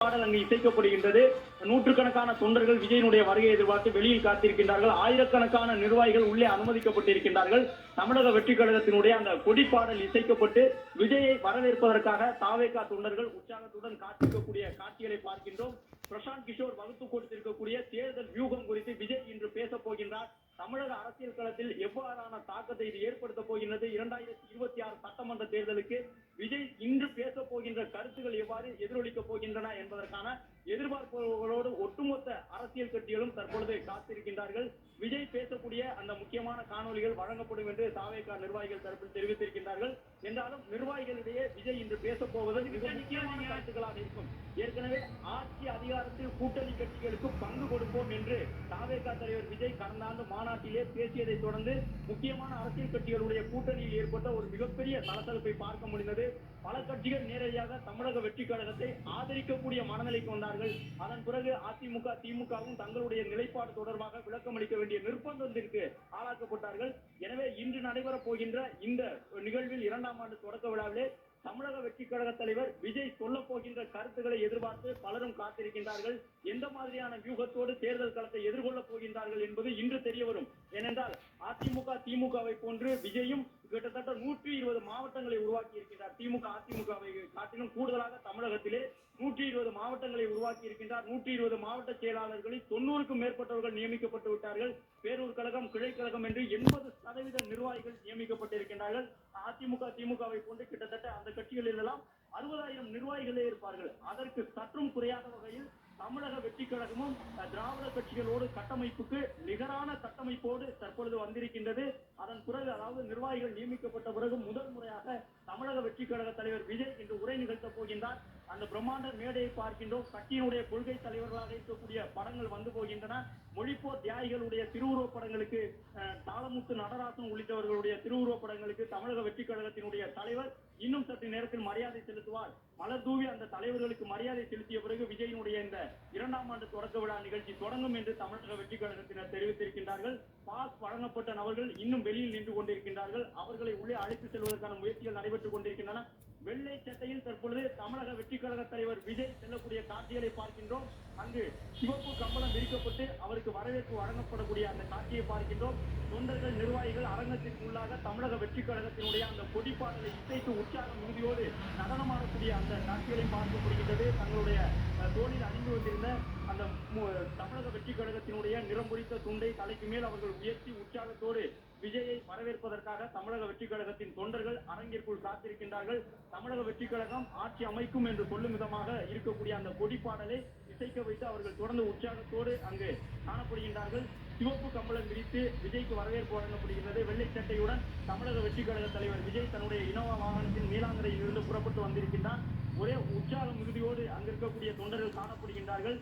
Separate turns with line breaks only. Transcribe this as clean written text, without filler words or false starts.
பாடல் அங்கு இசைக்கப்படுகின்றது. நூற்றுக்கணக்கான தொண்டர்கள் விஜயனுடைய வருகையை எதிர்பார்த்து வெளியில் காத்திருக்கின்றார்கள். ஆயிரக்கணக்கான நிர்வாகிகள் உள்ளே அனுமதிக்கப்பட்டிருக்கின்றார்கள். தமிழக வெற்றி கழகத்தினுடைய அந்த கொடி பாடல் இசைக்கப்பட்டு விஜயை வரவேற்பதற்காக தாவேகா தொண்டர்கள் உற்சாகத்துடன் காத்திருக்கக்கூடிய காட்சிகளை பார்க்கின்றோம். பிரசாந்த் கிஷோர் வகுத்து கொடுத்திருக்கக்கூடிய தேர்தல் வியூகம் குறித்து விஜய் இன்று பேசப் போகின்றார். தமிழக அரசியல் களத்தில் எவ்வாறான தாக்கத்தை இது ஏற்படுத்த போகின்றது, 2026 சட்டமன்ற தேர்தலுக்கு விஜய் இன்று பேச போகின்ற கருத்துக்கள் எவ்வாறு எதிரொலிக்கப் போகின்றன என்பதற்கான எதிர்பார்ப்புகளோடு ஒட்டுமொத்த அரசியல் கட்சிகளும் தற்பொழுது காத்திருக்கின்றார்கள். விஜய் பேசக்கூடிய அந்த முக்கியமான காணொலிகள் வழங்கப்படும் என்று தாவேகா நிர்வாகிகள் தரப்பில் தெரிவித்திருக்கின்றார்கள். என்றாலும் நிர்வாகிகளிடையே விஜய் இன்று பேசப் போவது மிக முக்கியமான கருத்துக்களாக இருக்கும். ஏற்கனவே ஆட்சி அதிகாரத்தில் கூட்டணி கட்சிகளுக்கு பங்கு கொடுப்போம் என்று தாவேகா தலைவர் விஜய் கடந்த ஆண்டு மாநாட்டிலே பேசியதை தொடர்ந்து முக்கியமான அரசியல் கட்சிகளுடைய கூட்டணியில் ஏற்பட்ட ஒரு மிகப்பெரிய சலசலப்பை பார்க்க முடிந்தது. பல கட்சிகள் நேரடியாக தமிழக வெற்றி கழகத்தை ஆதரிக்கக்கூடிய மனநிலைக்கு வந்தார்கள். அதன் பிறகு அதிமுக திமுகவும் தங்களுடைய நிலைப்பாடு தொடர்பாக விளக்கம் அளிக்க வேண்டிய நிர்பந்தத்திற்கு ஆளாக்கப்பட்டார்கள். எனவே இன்று நடைபெறப் போகின்ற இந்த நிகழ்வில் 2ஆம் ஆண்டு தொடக்க விழாவிலே தமிழக வெற்றி கழக தலைவர் விஜய் சொல்ல போகின்ற கருத்துக்களை எதிர்பார்த்து பலரும் காத்திருக்கின்றார்கள். எந்த மாதிரியான வியூகத்தோடு தேர்தல் களத்தை எதிர்கொள்ளப் போகின்றார்கள் என்பது இன்று தெரிய வரும். ஏனென்றால் அதிமுக திமுகவை போன்று விஜயும் கிட்டத்தட்ட 120 மாவட்டங்களை உருவாக்கி இருக்கின்றார். திமுக அதிமுகவை காட்டிலும் கூடுதலாக தமிழகத்திலே 120 மாவட்டங்களை உருவாக்கி இருக்கின்றார். 120 மாவட்ட செயலாளர்களில் 90க்கும் மேற்பட்டவர்கள் நியமிக்கப்பட்டு விட்டார்கள். பேரூர் கழகம், கிளை கழகம் என்று 80% நிர்வாகிகள் நியமிக்கப்பட்டிருக்கின்றார்கள். அதிமுக திமுகவை போன்று கிட்டத்தட்ட அந்த கட்சிகளில் எல்லாம் 60,000 நிர்வாகிகளே இருப்பார்கள். அதற்கு சற்றும் குறையாத வகையில் தமிழக வெற்றி கழகமும் திராவிட கட்சிகளோடு கட்டமைப்புக்கு நிகரான கட்டமைப்போடு தற்பொழுது வந்திருக்கின்றது. அதன் பிறகு அதாவது நிர்வாகிகள் நியமிக்கப்பட்ட பிறகு முதல் முறையாக தமிழக வெற்றி கழக தலைவர் விஜய் இன்று உரை நிகழ்த்தப் போகின்றார். அந்த பிரம்மாண்ட மேடையை பார்க்கின்றோம். கட்சியினுடைய கொள்கை தலைவர்களாக இருக்கக்கூடிய படங்கள் வந்து போகின்றன. மொழிப்போர் தியாகிகளுடைய திருவுருவப் படங்களுக்கு, தாளமுத்து நடராசன் உள்ளிட்டவர்களுடைய திருவுருவப் படங்களுக்கு தமிழக வெற்றி கழகத்தினுடைய தலைவர் இன்னும் சற்று நேரத்தில் மரியாதை செலுத்துவார். மலர் தூவி அந்த தலைவர்களுக்கு மரியாதை செலுத்திய பிறகு விஜயினுடைய இந்த 2ஆம் ஆண்டு தொடக்க விழா நிகழ்ச்சி தொடங்கும் என்று தமிழக வெற்றி கழகத்தினர் தெரிவித்திருக்கின்றார்கள். பாஸ் வழங்கப்பட்ட நபர்கள் இன்னும் வெளியில் நின்று கொண்டிருக்கின்றார்கள். அவர்களை உள்ளே அழைத்து செல்வதற்கான முயற்சிகள் நடைபெற்றுக் கொண்டிருக்கின்றன. வெள்ளை சட்டையில் தற்பொழுது தமிழக வெற்றி கழக தலைவர் விஜய் செல்லக்கூடிய காட்சிகளை பார்க்கின்றோம். அங்கு சிவப்பு கம்பளம் விரிக்கப்பட்டு அவருக்கு வரவேற்பு வழங்கப்படக்கூடிய அந்த காட்சியை பார்க்கின்றோம். தொண்டர்கள் நிர்வாகிகள் அரங்கத்திற்கு உள்ளாக தமிழக வெற்றி கழகத்தினுடைய அந்த கொடிப்பாடலை இசைத்து உற்சாக மிகுதியோடு நடனமாடக்கூடிய அந்த காட்சிகளை பார்க்க முடிகின்றது. தங்களுடைய தோளில் அணிந்து வந்திருந்த அந்த தமிழக வெற்றி கழகத்தினுடைய நிறம் பொறித்த துண்டை தலைக்கு மேல் அவர்கள் உயர்த்தி உற்சாகத்தோடு விஜயை வரவேற்பதற்காக தமிழக வெற்றி கழகத்தின் தொண்டர்கள் அரங்கிற்குள் காத்திருக்கின்றார்கள். தமிழக வெற்றி கழகம் ஆட்சி அமைக்கும் என்று சொல்லும் விதமாக இருக்கக்கூடிய அந்த கொடிப்பாடலை இசைக்க வைத்து அவர்கள் தொடர்ந்து உற்சாகத்தோடு அங்கு காணப்படுகின்றார்கள். சிவப்பு கம்பளம் விரித்து விஜய்க்கு வரவேற்பு வழங்கப்படுகிறது. வெள்ளை சட்டையுடன் தமிழக வெற்றி கழக தலைவர் விஜய் தன்னுடைய இனோவா வாகனத்தின் நீலாங்கரையில் இருந்து புறப்பட்டு வந்திருக்கின்றார். ஒரே உற்சாக மிகுதியோடு அங்கிருக்கக்கூடிய தொண்டர்கள் காணப்படுகின்றார்கள்.